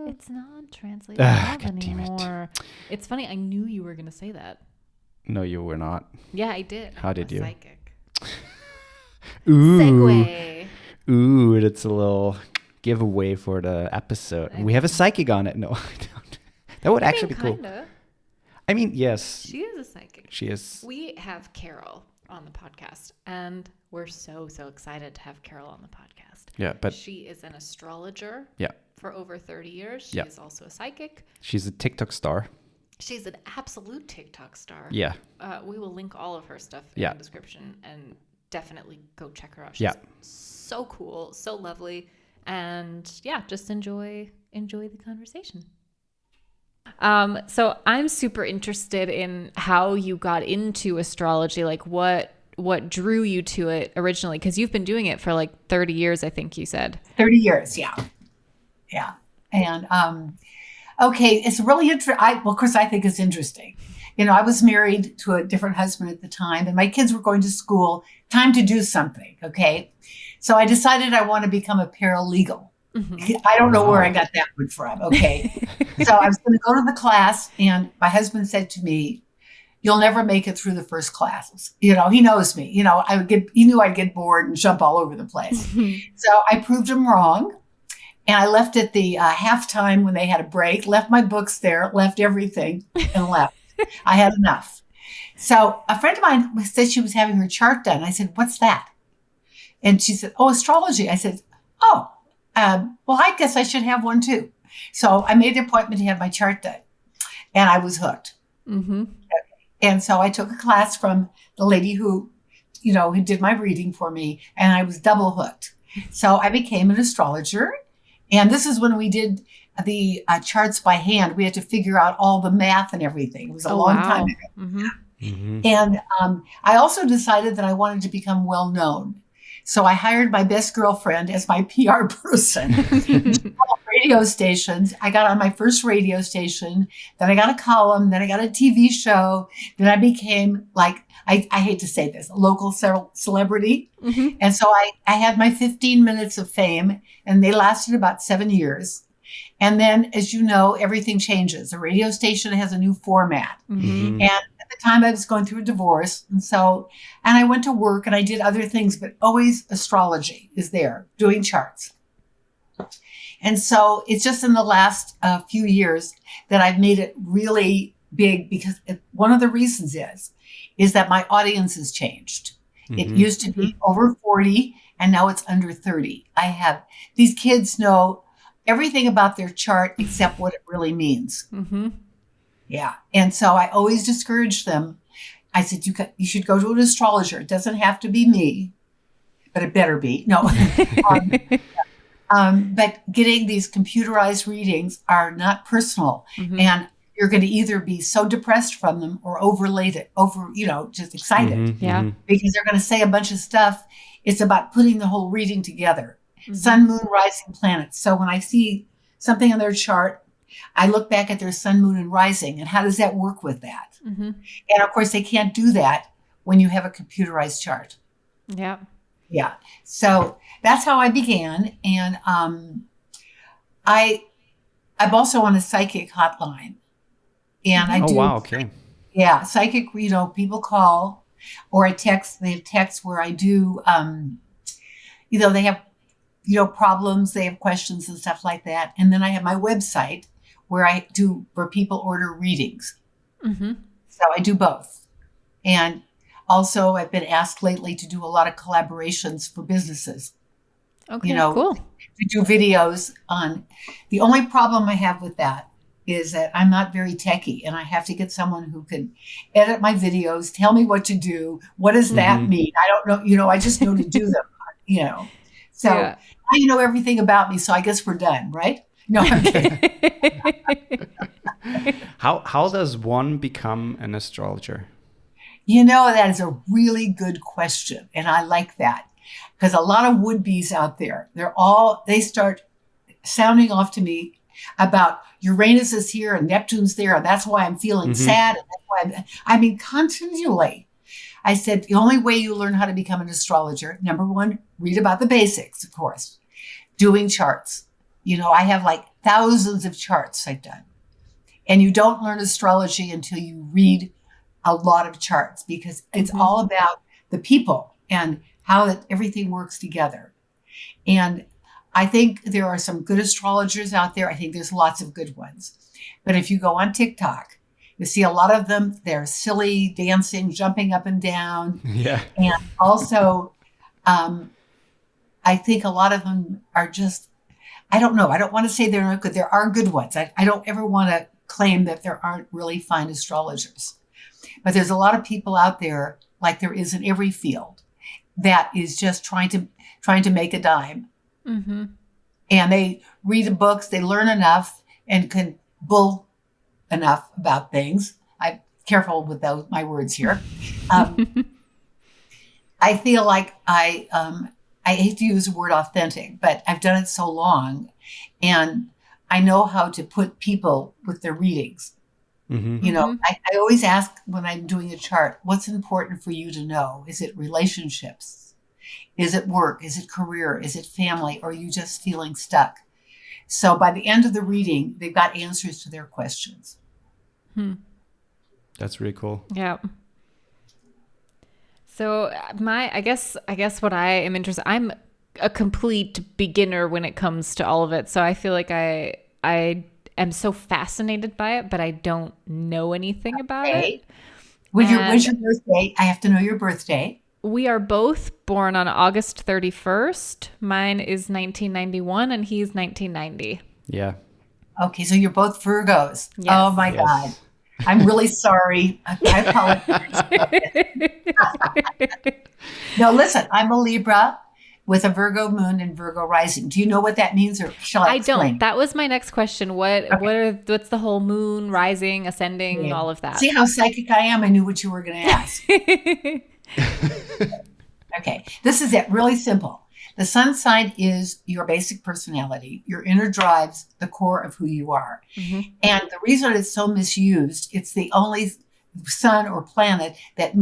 It's not translated love God damn it. anymore. It's funny. I knew you were going to say that. No, you were not. Yeah, I did. How did you? Psychic. Ooh. Segue. Ooh, that's a little giveaway for the episode. We have a psychic on it. No, I don't. That would actually be cool. Kinda. I mean, yes. She is a psychic. She is. We have Carol on the podcast, and we're so excited to have Carol on the podcast. Yeah, but she is an astrologer. Yeah. For over 30 years. She is also a psychic. She's a TikTok star. She's an absolute TikTok star. Yeah. We will link all of her stuff in the description, and definitely go check her out. She's so cool, so lovely, and just enjoy the conversation. So I'm super interested in how you got into astrology, like what drew you to it originally, because you've been doing it for like 30 years, I think you said. 30 years, yeah. And okay, it's really interesting. Well, of course, I think it's interesting. I was married to a different husband at the time, and my kids were going to school. Time to do something, okay? So I decided I want to become a paralegal. Mm-hmm. I don't know where I got that one from, okay? So I was going to go to the class, and my husband said to me, "You'll never make it through the first classes." He knows me. He knew I'd get bored and jump all over the place. Mm-hmm. So I proved him wrong. And I left at the halftime when they had a break, left my books there, left everything, and left. I had enough. So a friend of mine said she was having her chart done. I said, "What's that?" And she said, "Oh, astrology." I said, "Oh, well, I guess I should have one too." So I made an appointment to have my chart done. And I was hooked. Mm-hmm. And so I took a class from the lady who did my reading for me, and I was double hooked. So I became an astrologer. And this is when we did the charts by hand. We had to figure out all the math and everything. It was a long time ago. Mm-hmm. Mm-hmm. And I also decided that I wanted to become well known. So I hired my best girlfriend as my PR person. Radio stations. I got on my first radio station. Then I got a column. Then I got a TV show. Then I became I hate to say this, a local celebrity. Mm-hmm. And so I had my 15 minutes of fame, and they lasted about 7 years. And then, as you know, everything changes. A radio station has a new format. Mm-hmm. And at the time I was going through a divorce. And I went to work and I did other things, but always astrology is there, doing charts. And so it's just in the last few years that I've made it really big, because one of the reasons is that my audience has changed. Mm-hmm. It used to be over 40, and now it's under 30. These kids know everything about their chart except what it really means. Mm-hmm. Yeah. And so I always discourage them. I said, you should go to an astrologer. It doesn't have to be me, but it better be. No. But getting these computerized readings are not personal. Mm-hmm. And you're going to either be so depressed from them or just excited. Mm-hmm. Yeah. Because they're going to say a bunch of stuff. It's about putting the whole reading together. Mm-hmm. Sun, moon, rising, planets. So when I see something on their chart, I look back at their sun, moon, and rising, and how does that work with that? Mm-hmm. And of course, they can't do that when you have a computerized chart. Yeah. Yeah. So that's how I began. And I'm also on a psychic hotline. And I do. Oh, wow. Okay. Yeah. Psychic, people call, or I text. They have texts where I do, they have, problems, they have questions and stuff like that. And then I have my website where people order readings. Mm-hmm. So I do both. And also I've been asked lately to do a lot of collaborations for businesses. Okay, cool. To do videos on. The only problem I have with that is that I'm not very techie, and I have to get someone who can edit my videos, tell me what to do. What does that mean? I don't know. I just know to do them, So now you know everything about me, so I guess we're done, right? No, I'm kidding. How does one become an astrologer? That is a really good question, and I like that, because a lot of would-bes out there, they start sounding off to me about Uranus is here and Neptune's there, and that's why I'm feeling sad, and that's why continually. I said, the only way you learn how to become an astrologer, number one, read about the basics, of course, doing charts. I have thousands of charts I've done. And you don't learn astrology until you read a lot of charts, because it's all about the people and how everything works together. And I think there are some good astrologers out there. I think there's lots of good ones. But if you go on TikTok, you see a lot of them, they're silly, dancing, jumping up and down. Yeah. And also, I think a lot of them are just, I don't know. I don't want to say they're not good. There are good ones. I don't ever want to claim that there aren't really fine astrologers. But there's a lot of people out there, like there is in every field, that is just trying to make a dime. Mm-hmm. And they read the books, they learn enough and can bull enough about things. I'm careful with my words here. I feel like I hate to use the word authentic, but I've done it so long, and I know how to put people with their readings. Mm-hmm. You know, I always ask when I'm doing a chart, what's important for you to know? Is it relationships? Is it work? Is it career? Is it family? Or are you just feeling stuck? So by the end of the reading, they've got answers to their questions. That's really cool. Yeah. So I guess what I am interested, I'm a complete beginner when it comes to all of it. So I feel like I am so fascinated by it, but I don't know anything about it. When's your birthday? I have to know your birthday. We are both born on August 31st. Mine is 1991 and he's 1990. Yeah. Okay, so you're both Virgos. Yes. Oh my God. I'm really sorry. I apologize. No, listen, I'm a Libra with a Virgo moon and Virgo rising. Do you know what that means, or shall I explain? I don't. That was my next question. What's the whole moon, rising, ascending, all of that? See how psychic I am? I knew what you were going to ask. Okay, this is it. Really simple. The sun sign is your basic personality. Your inner drives the core of who you are. Mm-hmm. And the reason it's so misused, it's the only sun or planet that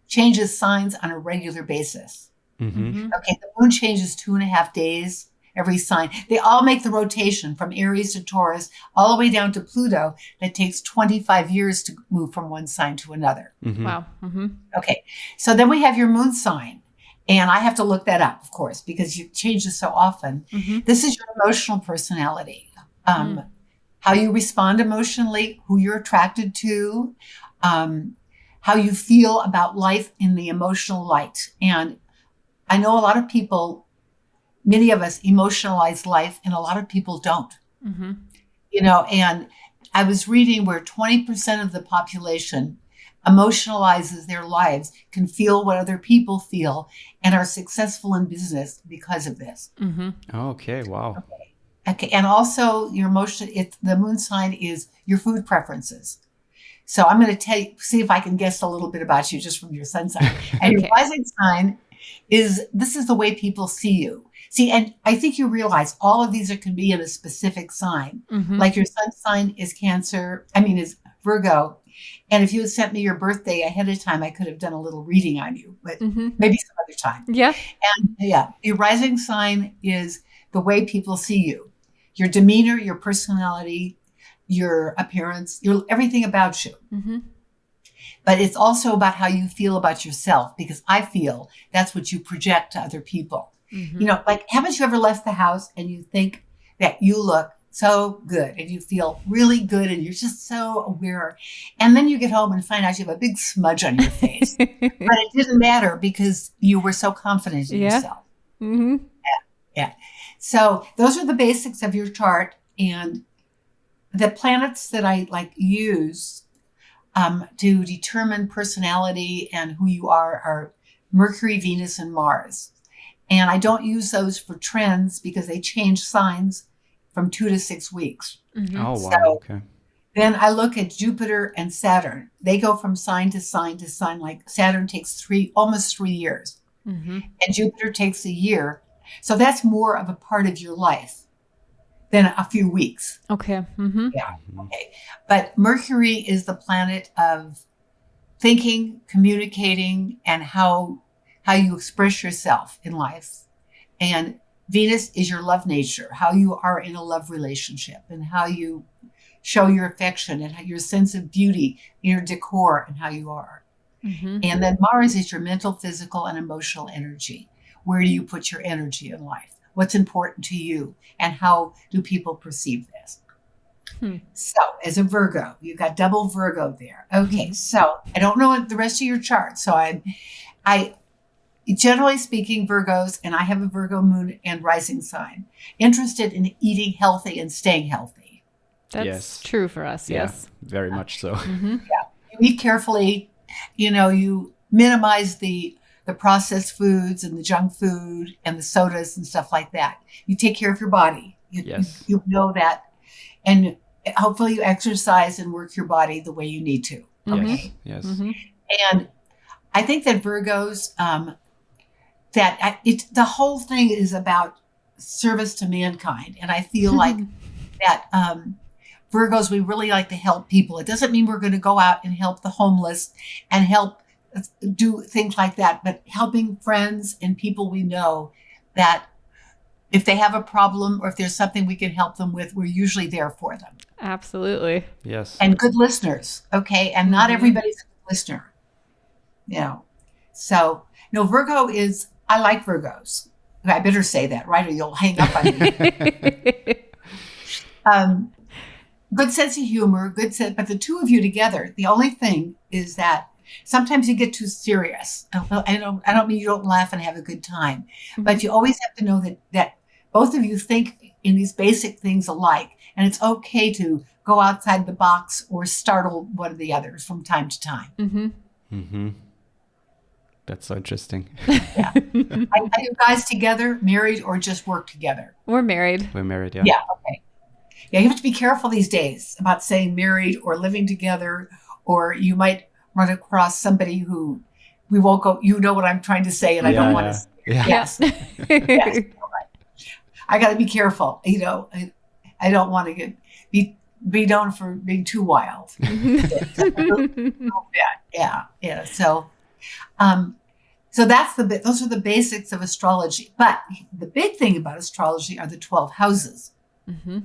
changes signs on a regular basis. Mm-hmm. Okay, the moon changes 2.5 days every sign. They all make the rotation from Aries to Taurus all the way down to Pluto that takes 25 years to move from one sign to another. Mm-hmm. Wow. Mm-hmm. Okay, so then we have your moon sign. And I have to look that up, of course, because you change it so often. Mm-hmm. This is your emotional personality, how you respond emotionally, who you're attracted to, how you feel about life in the emotional light. And I know a lot of people, many of us emotionalize life, and a lot of people don't. Mm-hmm. You know, and I was reading where 20% of the population emotionalizes their lives, can feel what other people feel, and are successful in business because of this. Mm-hmm. Okay, wow. Okay, and also your emotion, the moon sign is your food preferences. So I'm going to see if I can guess a little bit about you just from your sun sign. And your rising sign this is the way people see you. See, and I think you realize all of these can be in a specific sign. Mm-hmm. Like your sun sign is is Virgo. And if you had sent me your birthday ahead of time, I could have done a little reading on you, but maybe some other time. Yeah. And your rising sign is the way people see you, your demeanor, your personality, your appearance, everything about you. Mm-hmm. But it's also about how you feel about yourself, because I feel that's what you project to other people. Mm-hmm. You know, like, haven't you ever left the house and you think that you look so good and you feel really good and you're just so aware, and then you get home and find out you have a big smudge on your face, but it didn't matter because you were so confident in yourself. Mm-hmm. Yeah. So those are the basics of your chart, and the planets that I use to determine personality and who you are Mercury, Venus, and Mars. And I don't use those for trends because they change signs from 2 to 6 weeks. Mm-hmm. Oh, wow. So okay. Then I look at Jupiter and Saturn. They go from sign to sign to sign. Like Saturn takes almost 3 years. Mm-hmm. And Jupiter takes a year. So that's more of a part of your life than a few weeks. Okay. Mm-hmm. Yeah. Okay. But Mercury is the planet of thinking, communicating, and how you express yourself in life. And Venus is your love nature, how you are in a love relationship and how you show your affection and how your sense of beauty, your decor and how you are. Mm-hmm. And then Mars is your mental, physical, and emotional energy. Where do you put your energy in life? What's important to you? And how do people perceive this? So as a Virgo, you've got double Virgo there. Okay, so I don't know the rest of your chart. So I generally speaking, Virgos, and I have a Virgo moon and rising sign, interested in eating healthy and staying healthy. That's true for us. Yeah, Yes. very much so. Mm-hmm. Yeah. You eat carefully, you minimize the processed foods and the junk food and the sodas and stuff like that. You take care of your body. Yes. You know that. And hopefully you exercise and work your body the way you need to. Okay. Yes. Mm-hmm. And I think that Virgos, the whole thing is about service to mankind. And I feel like that Virgos, we really like to help people. It doesn't mean we're going to go out and help the homeless and help do things like that, but helping friends and people we know that if they have a problem or if there's something we can help them with, we're usually there for them. Absolutely. Yes. And good listeners, okay? And not everybody's a good listener, So, no, Virgo is, I like Virgos. I better say that, right? Or you'll hang up on me. Good sense of humor, but the two of you together, the only thing is that sometimes you get too serious. I don't mean you don't laugh and have a good time, but you always have to know that both of you think in these basic things alike, and it's okay to go outside the box or startle one of the others from time to time. Mm-hmm. Mm-hmm. That's so interesting. Yeah. Are you guys together, married, or just work together? We're married. We're married, yeah. Yeah, okay. Yeah, you have to be careful these days about saying married or living together, or you might run across somebody who we won't go, you know what I'm trying to say, and I don't want to say it. Yeah. Yes. Yes. I got to be careful. I don't want to be known for being too wild. Yeah. So that's those are the basics of astrology. But the big thing about astrology are the 12 houses. Mm-hmm.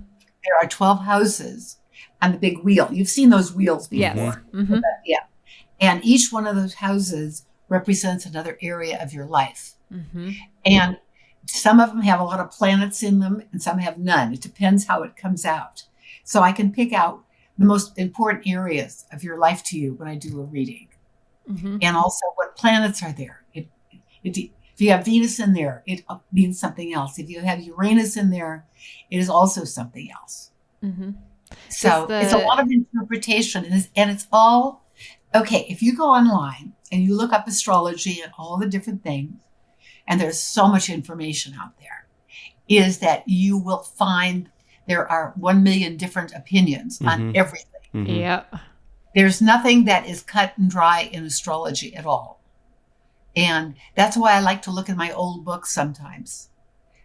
There are 12 houses on the big wheel. You've seen those wheels before. Yes. Mm-hmm. Yeah. And each one of those houses represents another area of your life. Mm-hmm. And some of them have a lot of planets in them and some have none. It depends how it comes out. So I can pick out the most important areas of your life to you when I do a reading. Mm-hmm. And also what planets are there. If you have Venus in there, it means something else. If you have Uranus in there, it is also something else. Mm-hmm. So it's a lot of interpretation, and it's all, okay, if you go online and you look up astrology and all the different things, and there's so much information out there, is that you will find there are 1 million different opinions on everything. Mm-hmm. Yep. There's nothing that is cut and dry in astrology at all. And that's why I like to look at my old books sometimes,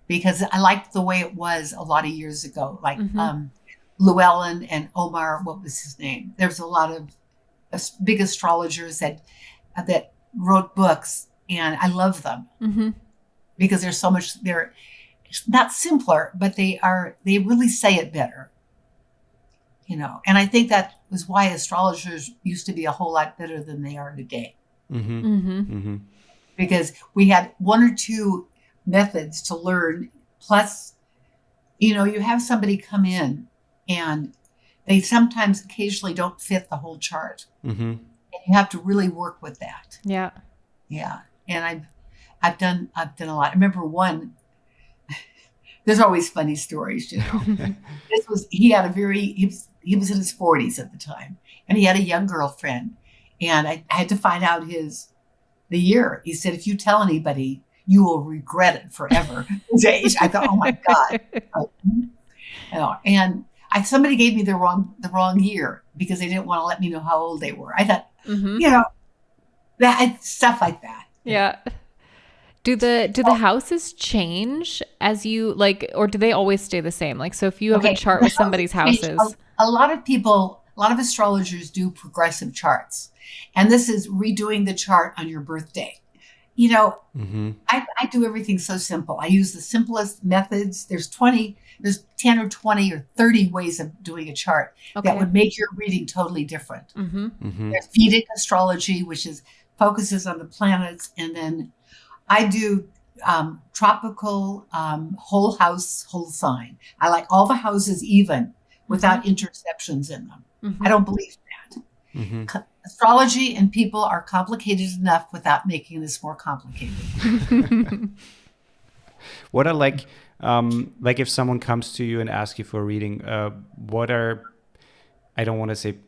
because I liked the way it was a lot of years ago. Like Llewellyn and Omar, what was his name? There's a lot of big astrologers that wrote books, and I love them because there's so much. They're not simpler, but they really say it better. And I think that was why astrologers used to be a whole lot better than they are today. Mm-hmm. Mm-hmm. Mm-hmm. Because we had one or two methods to learn. Plus, you have somebody come in and they sometimes occasionally don't fit the whole chart. Mm-hmm. And you have to really work with that. Yeah. Yeah. And I've done a lot. I remember one, there's always funny stories, he was in his 40s at the time, and he had a young girlfriend, and I had to find out the year. He said, if you tell anybody, you will regret it forever. His age. I thought, oh my God. And somebody gave me the wrong year because they didn't want to let me know how old they were. I thought, that stuff like that. Yeah. Do the houses change as you or do they always stay the same? Like, so if you have a chart with somebody's houses, a lot of astrologers do progressive charts, and this is redoing the chart on your birthday. you know, Mm-hmm. I do everything so simple. I use the simplest methods. There's 10 or 20 or 30 ways of doing a chart that Okay. would make your reading totally different. Mm-hmm. Mm-hmm. There's Vedic astrology, which focuses on the planets, and then I do tropical, whole house, whole sign. I like all the houses even without interceptions in them. Mm-hmm. I don't believe that. Mm-hmm. Astrology and people are complicated enough without making this more complicated. What are like if someone comes to you and asks you for a reading, what are, I don't want to say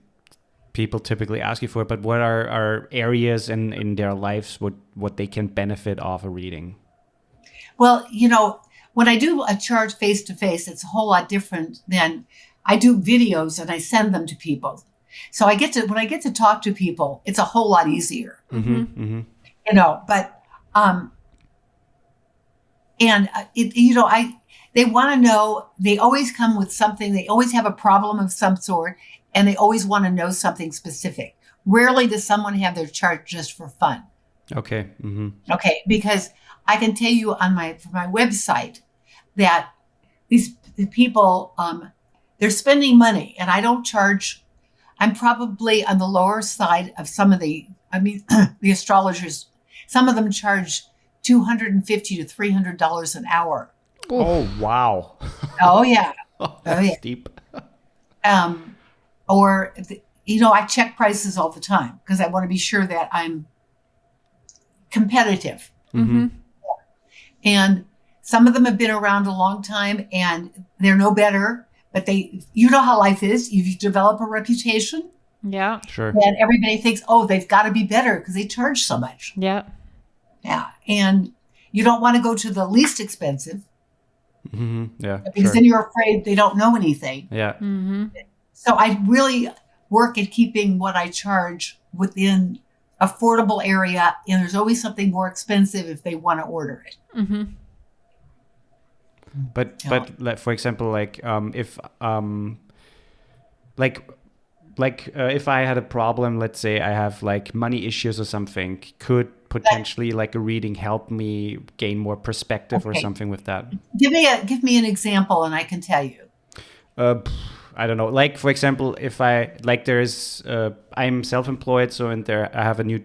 people typically ask you for it, but what are areas in their lives what they can benefit off a reading? Well, when I do a chart face to face, it's a whole lot different than I do videos and I send them to people. So when I get to talk to people, it's a whole lot easier, Mm-hmm. Mm-hmm. but, and they want to know, they always come with something. They always have a problem of some sort, and they always want to know something specific. Rarely does someone have their chart just for fun. Okay. Mm-hmm. Okay. Because I can tell you for my website that the people, they're spending money, and I don't charge. I'm probably on the lower side of some of the astrologers. Some of them charge $250 to $300 an hour. Oh, wow. Oh yeah. That's steep. I check prices all the time because I want to be sure that I'm competitive. Mm-hmm. And some of them have been around a long time and they're no better, but you know how life is. You develop a reputation. Yeah. Sure. And everybody thinks, oh, they've got to be better because they charge so much. Yeah. Yeah. And you don't want to go to the least expensive. Mm-hmm. Yeah. Because sure. then you're afraid they don't know anything. Yeah. Mm-hmm. So I really work at keeping what I charge within affordable area. And there's always something more expensive if they want to order it. Mm-hmm. But like, for example, like if if I had a problem, let's say I have like money issues or something, could potentially like a reading help me gain more perspective or something with that? Give me an example and I can tell you. I don't know. Like, for example, if I'm self-employed, so I have a new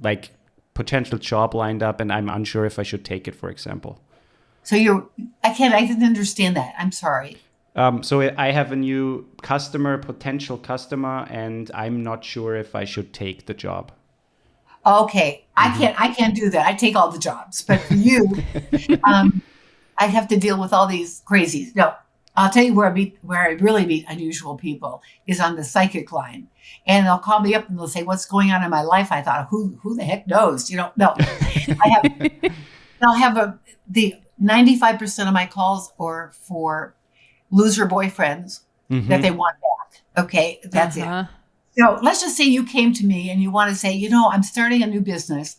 like potential job lined up and I'm unsure if I should take it, for example. So I didn't understand that. I'm sorry. So I have a new potential customer, and I'm not sure if I should take the job. Okay. I can't do that. I take all the jobs, but for you, I have to deal with all these crazies. No, I'll tell you where I really meet unusual people is on the psychic line. And they'll call me up and they'll say, what's going on in my life? I thought, who the heck knows? No, the 95% of my calls are for loser boyfriends that they want back. Okay. That's it. So let's just say you came to me and you want to say, I'm starting a new business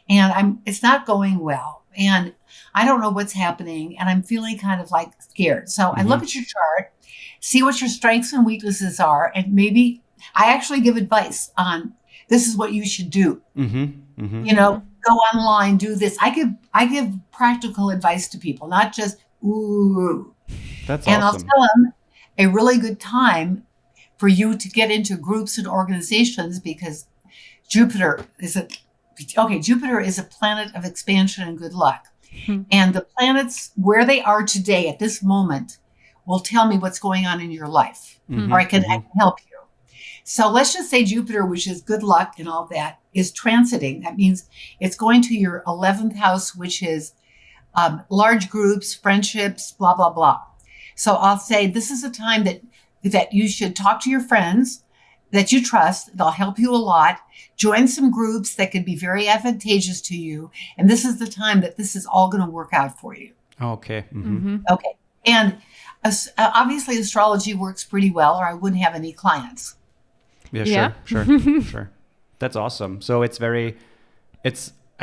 and it's not going well. And I don't know what's happening. And I'm feeling kind of like scared. So I look at your chart, see what your strengths and weaknesses are. And maybe I actually give advice on this is what you should do. Mm-hmm. Mm-hmm. Go online, do this. I give practical advice to people, not just, ooh. That's and awesome. I'll tell them a really good time for you to get into groups and organizations because Jupiter is a planet of expansion and good luck. Mm-hmm. And the planets where they are today at this moment will tell me what's going on in your life, or I can help you. So let's just say Jupiter, which is good luck and all that, is transiting. That means it's going to your 11th house, which is large groups, friendships, blah, blah, blah. So I'll say this is a time that you should talk to your friends that you trust. They'll help you a lot. Join some groups that could be very advantageous to you. And this is the time that this is all going to work out for you. Okay. Mm-hmm. Okay. And obviously astrology works pretty well or I wouldn't have any clients. Yeah, sure. That's awesome. So I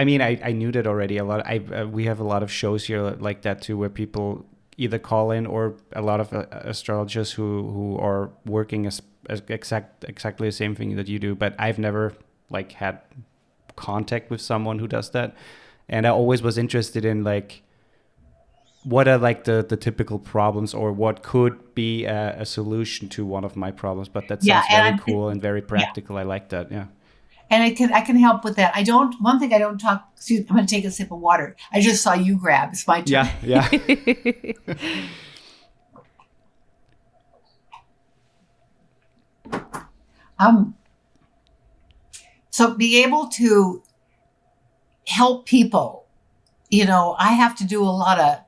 knew that already a lot. We have a lot of shows here like that too, where people either call in or a lot of astrologers who are working as exactly the same thing that you do. But I've never like had contact with someone who does that. And I always was interested in like, what are like the typical problems, or what could be a solution to one of my problems. But that sounds very cool and very practical. I like that. Yeah. And I can help with that. One thing I don't talk, excuse me, I'm going to take a sip of water. I just saw you grab. It's my turn. Yeah. So be able to help people, I have to do a lot of,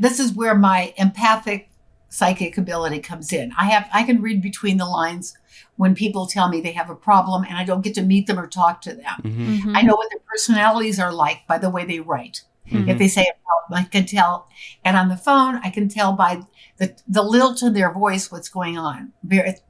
this is where my empathic psychic ability comes in. I can read between the lines when people tell me they have a problem and I don't get to meet them or talk to them. Mm-hmm. I know what their personalities are like by the way they write. Mm-hmm. If they say a problem, I can tell. And on the phone, I can tell by the lilt in their voice what's going on. And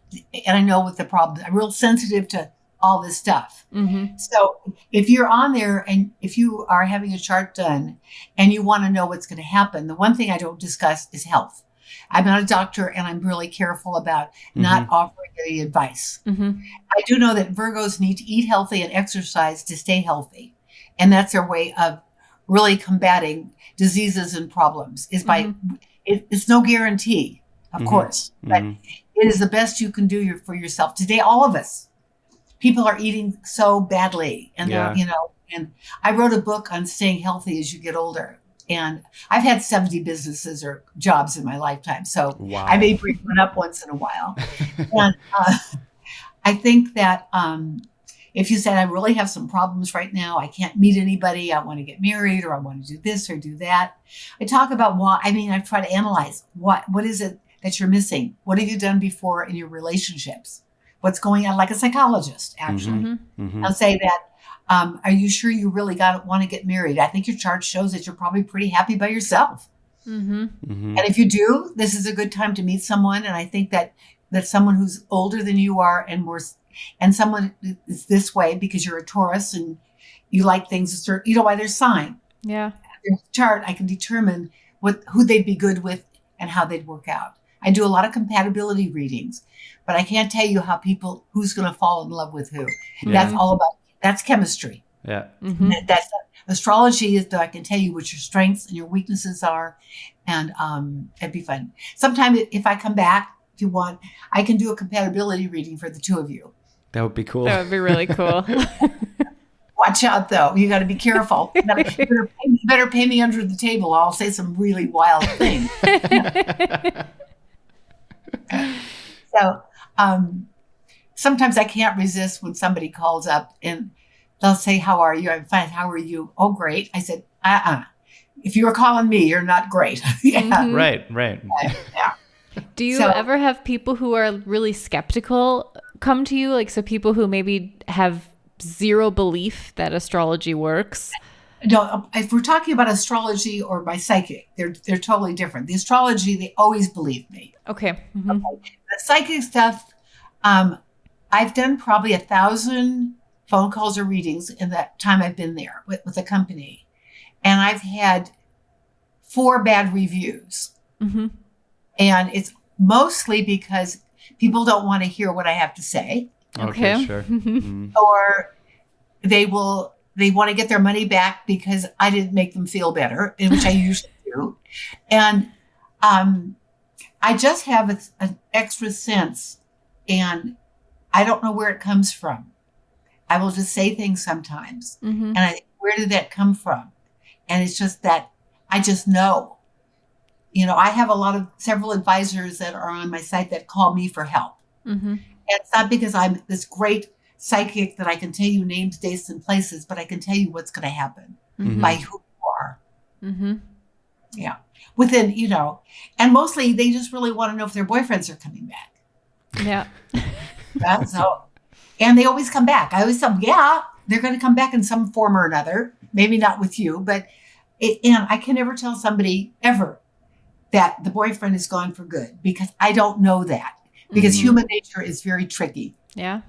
I know what the problem is. I'm real sensitive to all this stuff. Mm-hmm. So if you're on there and if you are having a chart done and you want to know what's going to happen, the one thing I don't discuss is health. I'm not a doctor and I'm really careful about not offering any advice. Mm-hmm. I do know that Virgos need to eat healthy and exercise to stay healthy. And that's their way of really combating diseases and problems is by, it's no guarantee, of course, but it is the best you can do for yourself. Today, all of us, people are eating so badly and they're, and I wrote a book on staying healthy as you get older. And I've had 70 businesses or jobs in my lifetime. So I may bring one up once in a while. And I think that if you said, I really have some problems right now, I can't meet anybody, I want to get married, or I want to do this or do that. I talk about I try to analyze what is it that you're missing? What have you done before in your relationships? What's going on, like a psychologist, actually. I'll say that, are you sure you really want to get married? I think your chart shows that you're probably pretty happy by yourself. And if you do, this is a good time to meet someone. And I think that someone who's older than you are and someone is this way because you're a Taurus and you like things a certain, by their sign. Yeah. Their chart, I can determine who they'd be good with and how they'd work out. I do a lot of compatibility readings, but I can't tell you who's going to fall in love with who. Yeah. That's chemistry. Yeah. That's astrology is that I can tell you what your strengths and your weaknesses are. And it'd be fun. Sometime if I come back, if you want, I can do a compatibility reading for the two of you. That would be cool. That would be really cool. Watch out, though. You got to be careful. You better pay me under the table. I'll say some really wild things. So sometimes I can't resist when somebody calls up and they'll say, how are you? I'm fine. How are you? Oh, great. I said, if you were calling me, you're not great. Yeah. Right. Yeah. Do you ever have people who are really skeptical come to you? Like, so people who maybe have zero belief that astrology works? No, if we're talking about astrology or my psychic, they're totally different. The astrology, they always believe me. Okay. Okay. The psychic stuff, I've done probably 1,000 phone calls or readings in that time I've been there with the company. And I've had 4 bad reviews. And it's mostly because people don't want to hear what I have to say. Okay, sure. Or they want to get their money back because I didn't make them feel better, which I usually do. And I just have an extra sense, and I don't know where it comes from. I will just say things sometimes. And I think, where did that come from? And it's just that I just know. I have several advisors that are on my site that call me for help. And it's not because I'm this great psychic that I can tell you names, dates, and places, but I can tell you what's going to happen by who you are. Yeah. Within, and mostly they just really want to know if their boyfriends are coming back. Yeah. So, and they always come back. I always tell them, yeah, they're going to come back in some form or another. Maybe not with you, but and I can never tell somebody ever that the boyfriend is gone for good because I don't know that because human nature is very tricky. Yeah.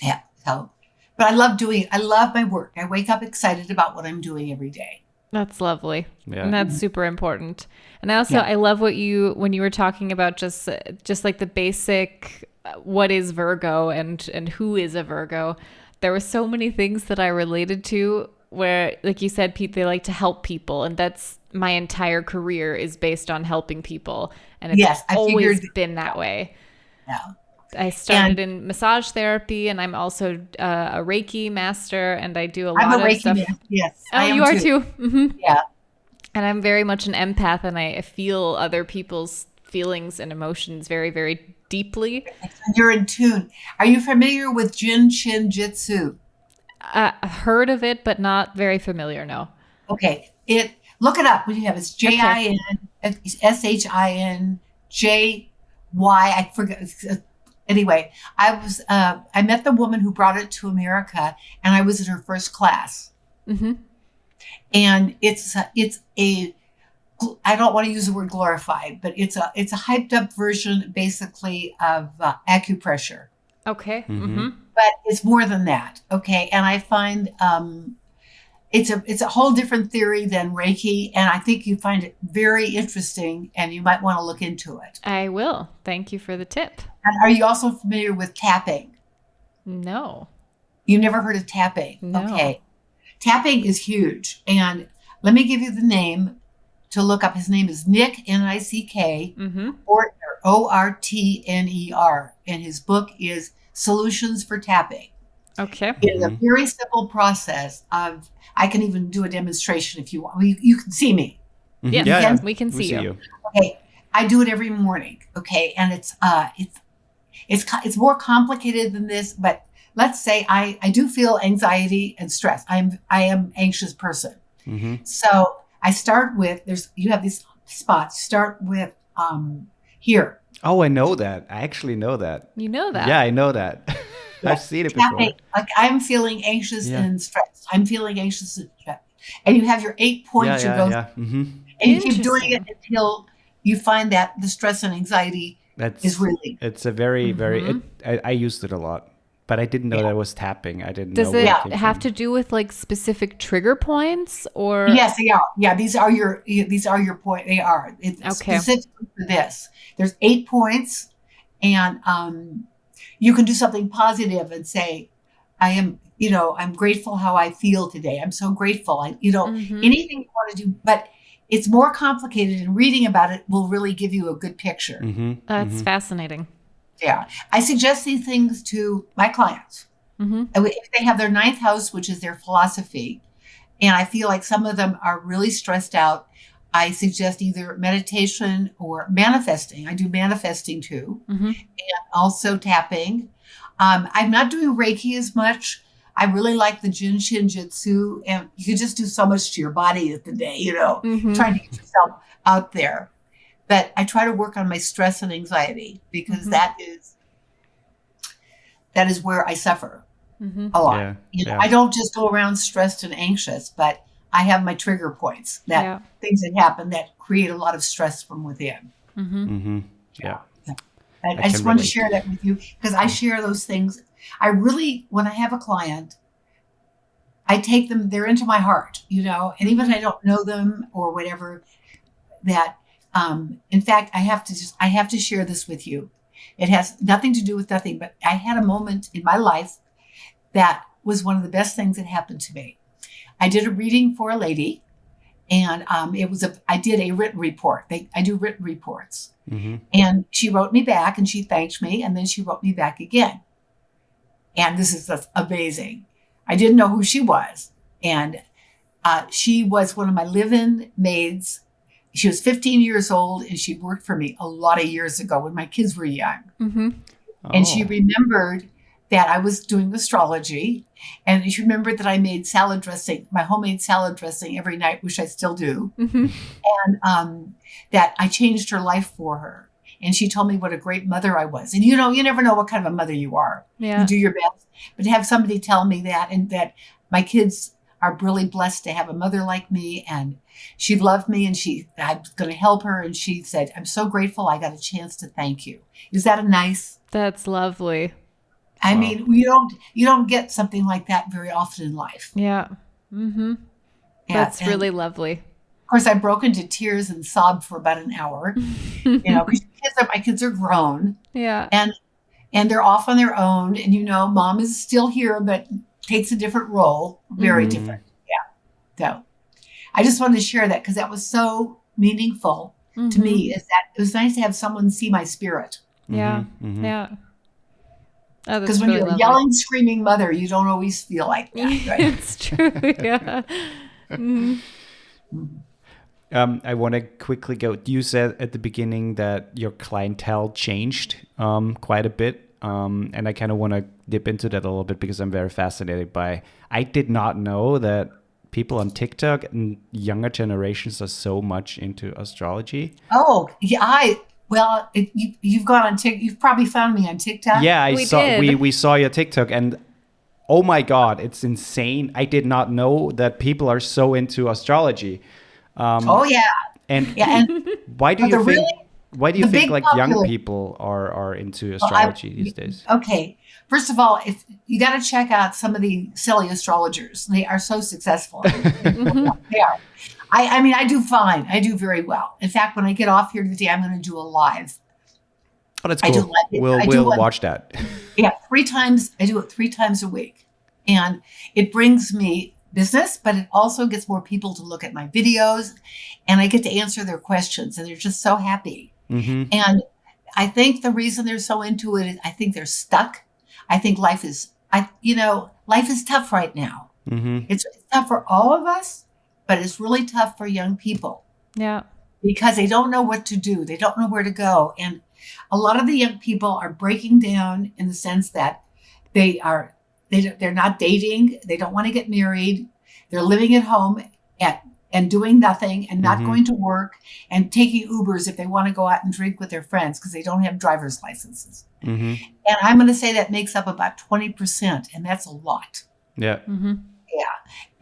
Yeah. So, but I love my work. I wake up excited about what I'm doing every day. That's lovely. Yeah. And that's super important. And I love when you were talking about just like the basic, what is Virgo and who is a Virgo. There were so many things that I related to where, like you said, Pete, they like to help people. And that's my entire career is based on helping people. And it's Yes, I always figured. been that way. Yeah. I started in massage therapy, and I'm also a Reiki master, and I do a I'm lot a of Reiki stuff. man. Yes, Oh, I am you are too. Yeah. And I'm very much an empath, and I feel other people's feelings and emotions very, very deeply. You're in tune. Are you familiar with Jin Shin Jitsu? Heard of it, but not very familiar. No. Okay. Look it up when you have it's Okay. JINSHINJY. I forget. Anyway, I met the woman who brought it to America, and I was in her first class. Mm-hmm. And it's a I don't want to use the word glorified, but it's a hyped up version basically of acupressure. Okay. Mm-hmm. Mm-hmm. But it's more than that. Okay. And I find it's a whole different theory than Reiki. And I think you find it very interesting and you might want to look into it. I will. Thank you for the tip. And are you also familiar with tapping? No. You never heard of tapping? No. Okay. Tapping is huge. And let me give you the name to look up. His name is Nick, Nick, Mm-hmm. Ortner, Ortner. And his book is Solutions for Tapping. Okay. It is a very simple process of, I can even do a demonstration if you want. You can see me. Yes, Yeah, we can see you. Okay. I do it every morning. Okay. And it's more complicated than this, but let's say I do feel anxiety and stress. I am anxious person. Mm-hmm. So I start with, you have these spots. Start with here. Oh, I know that. I actually know that. You know that. Yeah, I know that. I've seen it before. Tapping, like I'm feeling anxious and stressed. I'm feeling anxious and stressed. And you have your 8 points you go through. Mm-hmm. And you keep doing it until you find that the stress and anxiety is really. It's a very, very, I used it a lot, but I didn't know that was tapping. I didn't Does know it where came have from. to do with like specific trigger points or? Yes, they are. Yeah, these are your point. They are. It's Okay. specifically for this. There's 8 points, and you can do something positive and say, I'm grateful how I feel today. I'm so grateful. Anything you want to do, but it's more complicated, and reading about it will really give you a good picture. Mm-hmm. That's fascinating. Yeah. I suggest these things to my clients. Mm-hmm. If they have their 9th house, which is their philosophy, and I feel like some of them are really stressed out, I suggest either meditation or manifesting. I do manifesting too, and also tapping. I'm not doing Reiki as much. I really like the Jin Shin Jitsu, and you can just do so much to your body at the day, trying to get yourself out there. But I try to work on my stress and anxiety because that is where I suffer a lot. Yeah. I don't just go around stressed and anxious, but I have my trigger points, things that happen that create a lot of stress from within. Mm-hmm. Yeah. I just wanted to share that with you because I share those things. When I have a client, I take them, they're into my heart, and even if I don't know them or whatever, that, in fact, I have to share this with you. It has nothing to do with nothing, but I had a moment in my life that was one of the best things that happened to me. I did a reading for a lady, and I did a written report. I do written reports. Mm-hmm. And she wrote me back and she thanked me, and then she wrote me back again. And this is amazing. I didn't know who she was. And she was one of my live-in maids. She was 15 years old, and she worked for me a lot of years ago when my kids were young. Mm-hmm. And she remembered that I was doing astrology. And she remembered that I made salad dressing, my homemade salad dressing every night, which I still do. Mm-hmm. And that I changed her life for her. And she told me what a great mother I was. And you never know what kind of a mother you are. Yeah. You do your best. But to have somebody tell me that, and that my kids are really blessed to have a mother like me, and she loved me, and I was going to help her. And she said, I'm so grateful I got a chance to thank you. Is that a nice? That's lovely. I mean, you don't get something like that very often in life. Yeah. Mm-hmm. Yeah, That's really lovely. Of course, I broke into tears and sobbed for about an hour, because my kids are grown. Yeah. And they're off on their own. And, mom is still here, but takes a different role. Very different. Yeah. So I just wanted to share that because that was so meaningful to me, is that it was nice to have someone see my spirit. Yeah. Yeah. Oh, Because when really you're a lovely. yelling, screaming mother, you don't always feel like that. Right? It's true. Yeah. I want to quickly go. You said at the beginning that your clientele changed quite a bit. And I kind of want to dip into that a little bit because I'm very fascinated by. I did not know that people on TikTok and younger generations are so much into astrology. Oh, yeah. You've gone on TikTok. You've probably found me on TikTok. Yeah, We did. we saw your TikTok and oh my God, it's insane. I did not know that people are so into astrology. Oh yeah. And Yeah. And why do but you the think really why do you the think big like young popular. people are into Well, I- astrology these days? Okay. First of all, if you got to check out some of the silly astrologers, they are so successful. They are. I mean, I do fine. I do very well. In fact, when I get off here today, I'm going to do a live. Oh, that's I do cool. like it. I do We'll like- watch that. Yeah, 3 times. I do it 3 times a week. And it brings me business, but it also gets more people to look at my videos and I get to answer their questions and they're just so happy. Mm-hmm. And I think the reason they're so into it is I think they're stuck. I think life is tough right now. Mm-hmm. It's tough for all of us, but it's really tough for young people Yeah. because they don't know what to do. They don't know where to go. And a lot of the young people are breaking down in the sense that they're not dating. They don't want to get married. They're living at home and doing nothing and not going to work and taking Ubers if they want to go out and drink with their friends because they don't have driver's licenses. Mm-hmm. And I'm going to say that makes up about 20%. And that's a lot. Yeah. Yeah.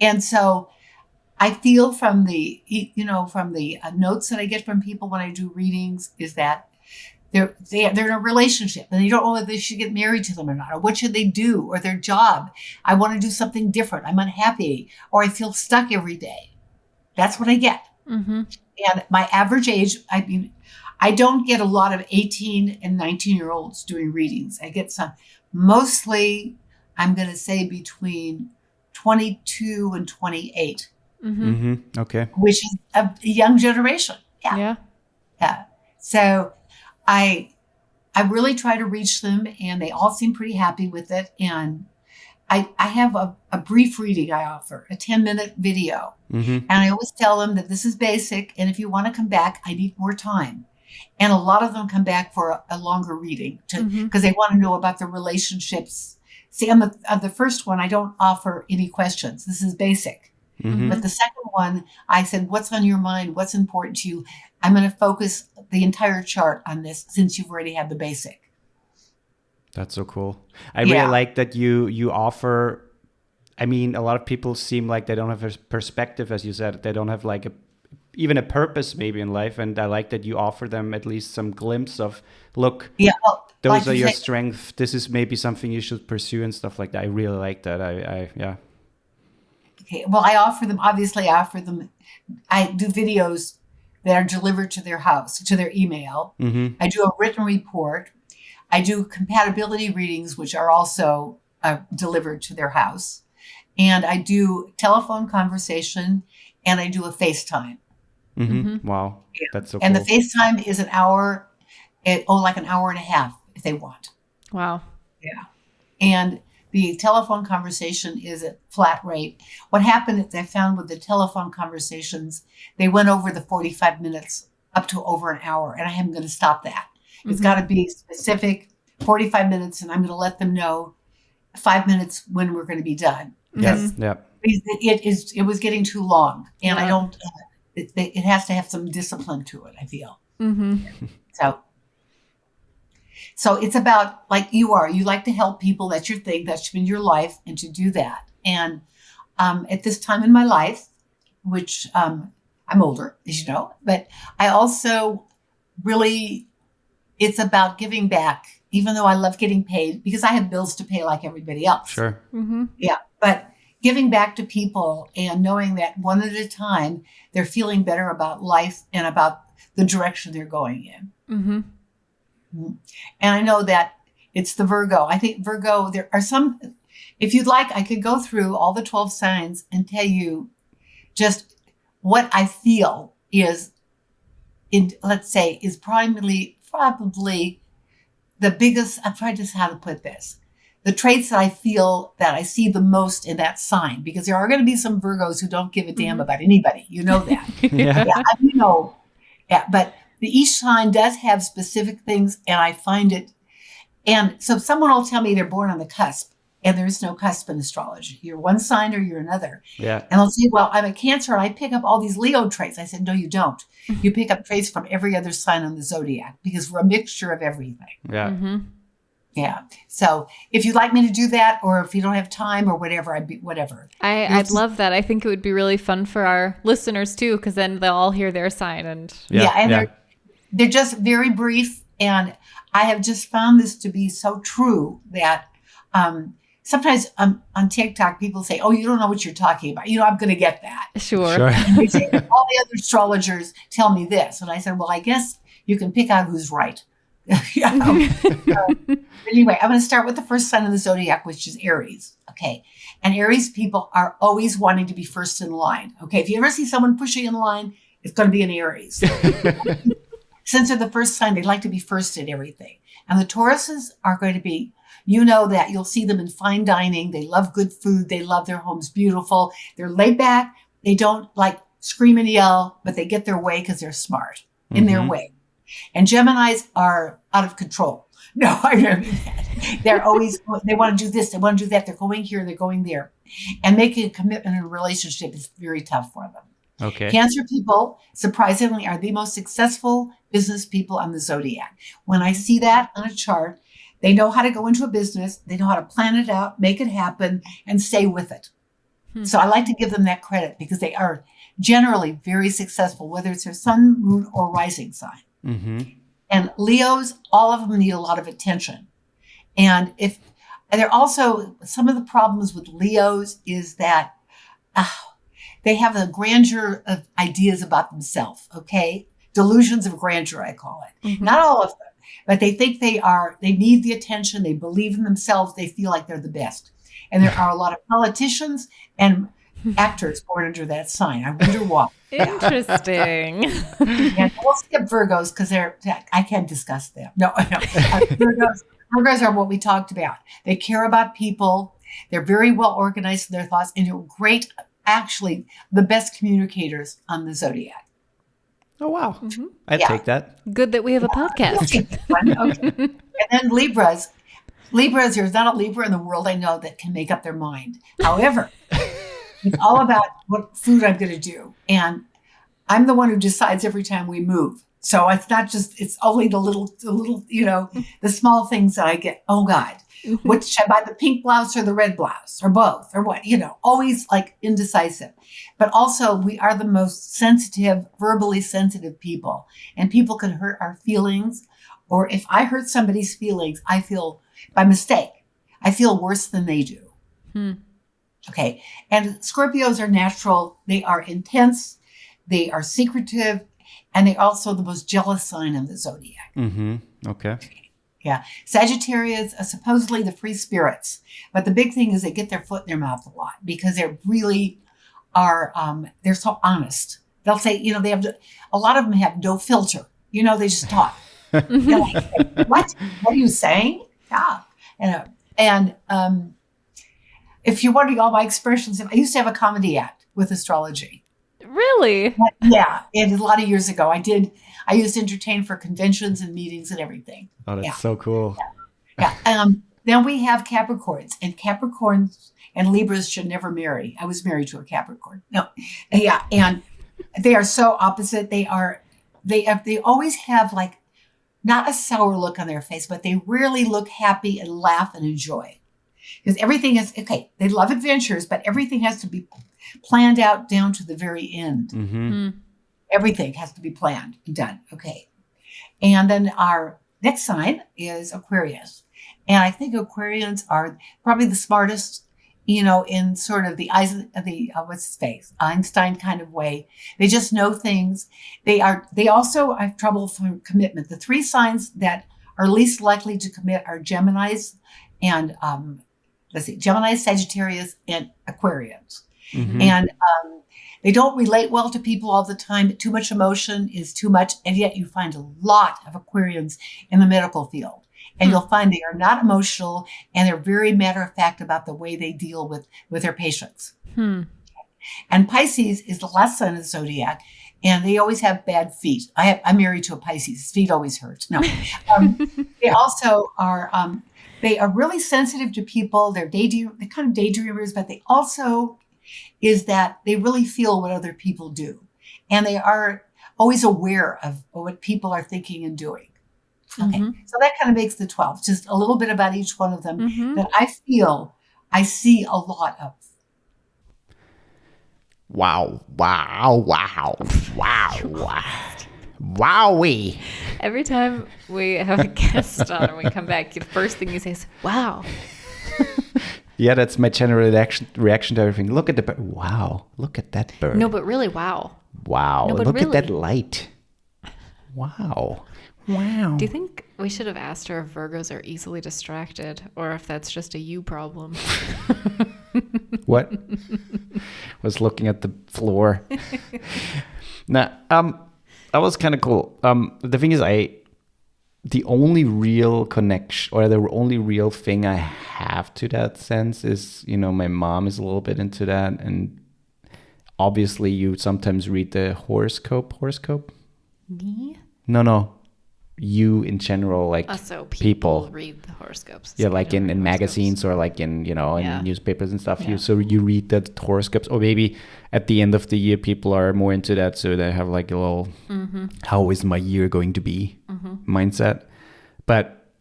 And so I feel from the notes that I get from people when I do readings is that they're in a relationship and they don't know whether they should get married to them or not, or what should they do, or their job. I want to do something different. I'm unhappy, or I feel stuck every day. That's what I get. Mm-hmm. And my average age, I mean, I don't get a lot of 18 and 19-year-olds doing readings. I get some, mostly, I'm going to say between 22 and 28, Mm-hmm. Okay. which is a young generation. Yeah. Yeah. So I really try to reach them and they all seem pretty happy with it. And I have a brief reading I offer, a 10-minute video. Mm-hmm. And I always tell them that this is basic. And if you want to come back, I need more time. And a lot of them come back for a longer reading because they want to know about the relationships. See, on the first one, I don't offer any questions. This is basic. Mm-hmm. But the second one, I said, what's on your mind? What's important to you? I'm going to focus the entire chart on this since you've already had the basic. That's so cool. I really like that you offer. I mean, a lot of people seem like they don't have a perspective, as you said. They don't have like even a purpose maybe in life. And I like that you offer them at least some glimpse of, look, those like are your say- strengths. This is maybe something you should pursue and stuff like that. I really like that. Yeah. Okay. Well, I offer them. I do videos that are delivered to their house, to their email. Mm-hmm. I do a written report. I do compatibility readings, which are also delivered to their house. And I do telephone conversation and I do a FaceTime. Mm-hmm. Wow. Yeah. That's so And cool. the FaceTime is an hour, like an hour and a half if they want. Wow. Yeah. And the telephone conversation is at flat rate. What happened is I found with the telephone conversations, they went over the 45 minutes up to over an hour, and I am going to stop that. It's got to be specific, 45 minutes, and I'm going to let them know 5 minutes when we're going to be done. Yeah. It was getting too long, and Yeah. I don't. It has to have some discipline to it, I feel. Mm-hmm. So it's about like you are. You like to help people. That's your thing. That's been your life, and to do that. And at this time in my life, which I'm older, as you know, but I also really, it's about giving back. Even though I love getting paid because I have bills to pay like everybody else. Sure. Mm-hmm. Yeah, but giving back to people and knowing that one at a time they're feeling better about life and about the direction they're going in. Mm-hmm. And I know that it's the Virgo. I think Virgo, there are some, if you'd like, I could go through all the 12 signs and tell you just what I feel is is probably the biggest, I'm trying to decide how to put this, the traits that I feel that I see the most in that sign, because there are going to be some Virgos who don't give a damn about anybody. You know that. But each sign does have specific things, and I find it. And so someone will tell me they're born on the cusp, and there is no cusp in astrology. You're one sign or you're another. Yeah. And I'll say, well, I'm a Cancer and I pick up all these Leo traits. I said, no, you don't. You pick up traits from every other sign on the Zodiac, because we're a mixture of everything. Yeah. Mm-hmm. Yeah. So if you'd like me to do that, or if you don't have time or whatever, whatever. I'd love that. I think it would be really fun for our listeners too, because then they'll all hear their sign. And they're just very brief. And I have just found this to be so true that sometimes on TikTok, people say, oh, you don't know what you're talking about. I'm going to get that. Sure. They say, all the other astrologers tell me this. And I said, well, I guess you can pick out who's right. Anyway, I'm going to start with the first sign of the Zodiac, which is Aries. Okay. And Aries people are always wanting to be first in line. Okay. If you ever see someone pushing in line, it's going to be an Aries. Since they're the first sign, they like to be first at everything. And the Tauruses are going to be, that you'll see them in fine dining. They love good food. They love their homes beautiful. They're laid back. They don't like scream and yell, but they get their way because they're smart in their way. And Geminis are out of control. No, I don't mean that. They're always, they want to do this, they want to do that. They're going here, they're going there. And making a commitment in a relationship is very tough for them. Okay. Cancer people, surprisingly, are the most successful business people on the Zodiac. When I see that on a chart, they know how to go into a business. They know how to plan it out, make it happen, and stay with it. So I like to give them that credit, because they are generally very successful, whether it's their sun, moon, or rising sign. Mm-hmm. And Leos, all of them need a lot of attention. And they're also, some of the problems with Leos is that they have a grandeur of ideas about themselves, okay? Delusions of grandeur, I call it. Mm-hmm. Not all of them, but they think they need the attention. They believe in themselves. They feel like they're the best. And there are a lot of politicians and actors born under that sign. I wonder why. Interesting. And we'll skip Virgos because I can't discuss them. No. Virgos are what we talked about. They care about people. They're very well organized in their thoughts, and they're great, actually, the best communicators on the Zodiac. Oh, wow. Mm-hmm. I'd take that. Good that we have a podcast. Okay. And then Libras, there's not a Libra in the world I know that can make up their mind. However, it's all about what food I'm going to do. And I'm the one who decides every time we move. So it's not just, it's only the little, the small things that I get. Oh God, what should I buy, the pink blouse or the red blouse or both or what, always like indecisive. But also we are the most sensitive, verbally sensitive people, and people can hurt our feelings. Or if I hurt somebody's feelings, I feel by mistake, I feel worse than they do. Okay. And Scorpios are natural. They are intense. They are secretive. And they're also the most jealous sign of the Zodiac. Mm-hmm. Okay. Yeah. Sagittarius are supposedly the free spirits. But the big thing is they get their foot in their mouth a lot, because they really are, they're so honest. They'll say, they have, a lot of them have no filter. They just talk. They're like, what? What are you saying? Yeah. And if you're wondering all my expressions, I used to have a comedy act with astrology. Really? Yeah. And a lot of years ago, I used to entertain for conventions and meetings and everything. Oh, that's so cool. Yeah. Then we have Capricorns, and Capricorns and Libras should never marry. I was married to a Capricorn. No. Yeah. And they are so opposite. They always have like, not a sour look on their face, but they really look happy and laugh and enjoy. Because everything is, okay, they love adventures, but everything has to be planned out down to the very end. Mm-hmm. Everything has to be planned and done. Okay. And then our next sign is Aquarius. And I think Aquarians are probably the smartest, in sort of the eyes of the, what's his face, Einstein kind of way. They just know things. They also have trouble for commitment. The three signs that are least likely to commit are Geminis and, Gemini, Sagittarius, and Aquarians. Mm-hmm. And They don't relate well to people all the time. Too much emotion is too much. And yet you find a lot of Aquarians in the medical field. And you'll find they are not emotional and they're very matter of fact about the way they deal with their patients. And Pisces is the last sign of the zodiac, and they always have bad feet. I'm married to a Pisces. His feet always hurt. No, they also are. They are really sensitive to people. They're kind of daydreamers, but they also is that they really feel what other people do, and they are always aware of what people are thinking and doing. Okay, so that kind of makes the 12. Just a little bit about each one of them that I feel I see a lot of. Wow. Wowee. Every time we have a guest on and we come back, the first thing you say is, wow. Yeah, that's my general reaction to everything. Look at the bird. Wow, look at that bird. No, but really, wow. Wow, No, but look really. at that light. Wow. Do you think we should have asked her if Virgos are easily distracted or if that's just a you problem? What? Was looking at the floor. Nah, that was kind of cool. The thing is, the only real connection or the only real thing I have to that sense is, my mom is a little bit into that, and obviously you sometimes read the horoscope. Me? No. You in general, like So people read the horoscopes. Yeah, like in magazines or like in newspapers and stuff. Yeah. You read the horoscopes, or maybe at the end of the year people are more into that, so they have like a little how is my year going to be mindset. But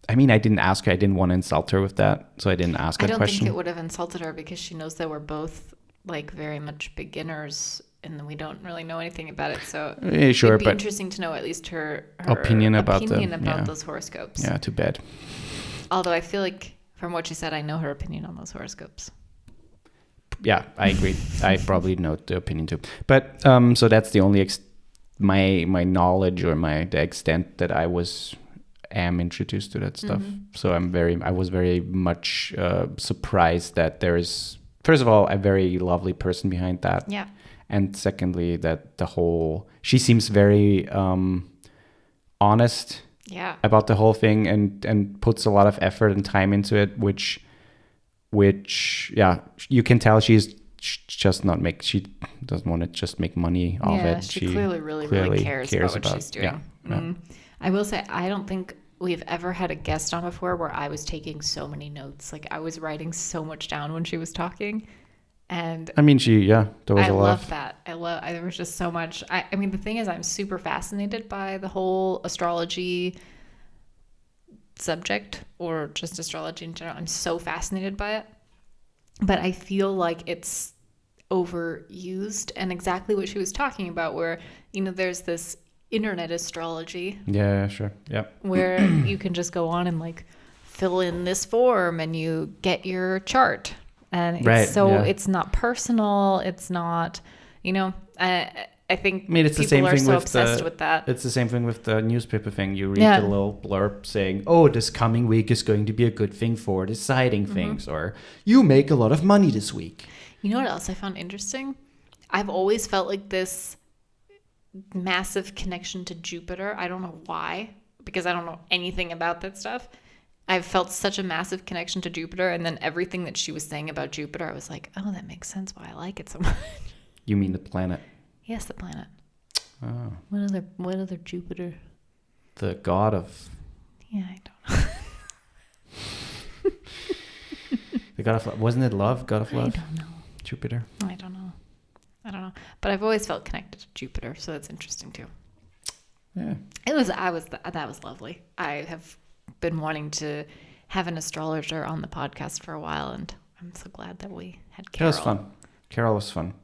I mean, I didn't ask her. I didn't want to insult her with that, so I didn't ask that question. I don't think it would have insulted her because she knows that we're both like very much beginners and we don't really know anything about it. So sure, it'd be but interesting to know at least her opinion about those horoscopes. Yeah, too bad. Although I feel like from what she said, I know her opinion on those horoscopes. Yeah, I agree. I probably know the opinion too. But so that's the only my knowledge or the extent that I am introduced to that stuff. So I was very much surprised that there is, first of all, a very lovely person behind that. Yeah. And secondly, that she seems very honest about the whole thing and puts a lot of effort and time into it, which you can tell she doesn't want to just make money off it. She clearly really cares about what she's doing. Yeah. I will say, I don't think we've ever had a guest on before where I was taking so many notes. Like I was writing so much down when she was talking. And I mean, there was a lot. I love that. There was just so much. I mean, the thing is, I'm super fascinated by the whole astrology subject or just astrology in general. I'm so fascinated by it. But I feel like it's overused, and exactly what she was talking about where, there's this internet astrology. Yeah, sure. Yep. Where you can just go on and like fill in this form and you get your chart. And it's not personal. It's not, I think it's people the same are thing so with obsessed with that. It's the same thing with the newspaper thing. You read the little blurb saying, oh, this coming week is going to be a good thing for deciding things, or you make a lot of money this week. You know what else I found interesting? I've always felt like this massive connection to Jupiter. I don't know why, because I don't know anything about that stuff. I've felt such a massive connection to Jupiter, and then everything that she was saying about Jupiter, I was like, oh, that makes sense why I like it so much. You mean the planet? Yes, the planet. Oh. What other Jupiter? The god of... Yeah, I don't know. The god of love. Wasn't it love? God of love? I don't know. Jupiter? I don't know. But I've always felt connected to Jupiter, so that's interesting too. Yeah. That was lovely. I have been wanting to have an astrologer on the podcast for a while, and I'm so glad that we had Carol. That was fun. Carol was fun.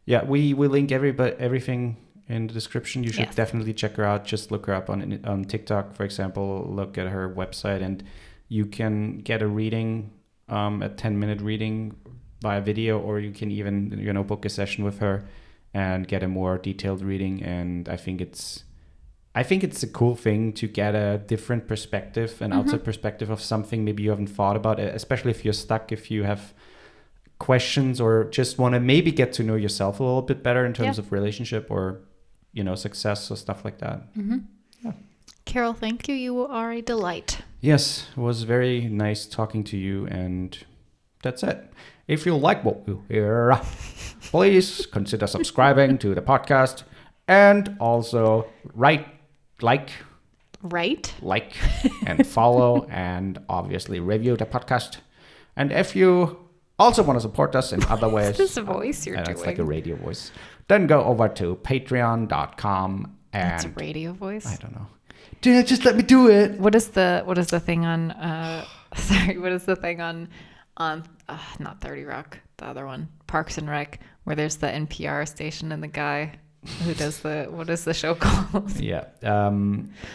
Yeah, we link everything in the description. You should definitely check her out. Just look her up on TikTok, for example. Look at her website, and you can get a reading, a 10-minute reading via video, or you can even book a session with her and get a more detailed reading. And I think it's a cool thing to get a different perspective, an outside perspective of something maybe you haven't thought about, especially if you're stuck, if you have questions or just want to maybe get to know yourself a little bit better in terms of relationship or, success or stuff like that. Mm-hmm. Yeah. Carol, thank you. You are a delight. Yes, it was very nice talking to you, and that's it. If you like what you hear, please consider subscribing to the podcast and also like, and follow, and obviously review the podcast. And if you also want to support us in other ways, this voice you're doing. It's like a radio voice. Then go over to patreon.com and that's a radio voice. I don't know. Dude, just let me do it. What is the thing on? What is the thing on not 30 Rock, the other one, Parks and Rec, where there's the NPR station and the guy who does what is the show called? Yeah.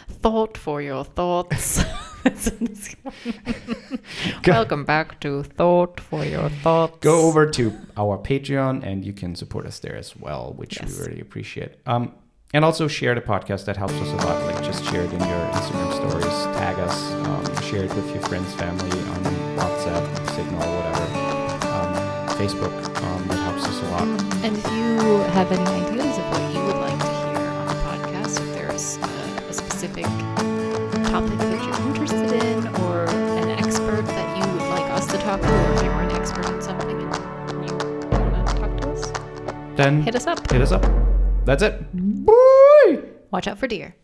Thought for your thoughts. Welcome back to Thought for Your Thoughts. Go over to our Patreon and you can support us there as well, which we really appreciate. And also share the podcast. That helps us a lot. Like just share it in your Instagram stories, tag us, share it with your friends, family on WhatsApp, Signal, whatever, Facebook. That helps us a lot. And if you have any ideas of what you would like to hear on the podcast, if there's a specific topic that you're interested in or an expert that you would like us to talk to, or if you're an expert in something and you want to talk to us, then hit us up. That's it. Bye. Watch out for deer.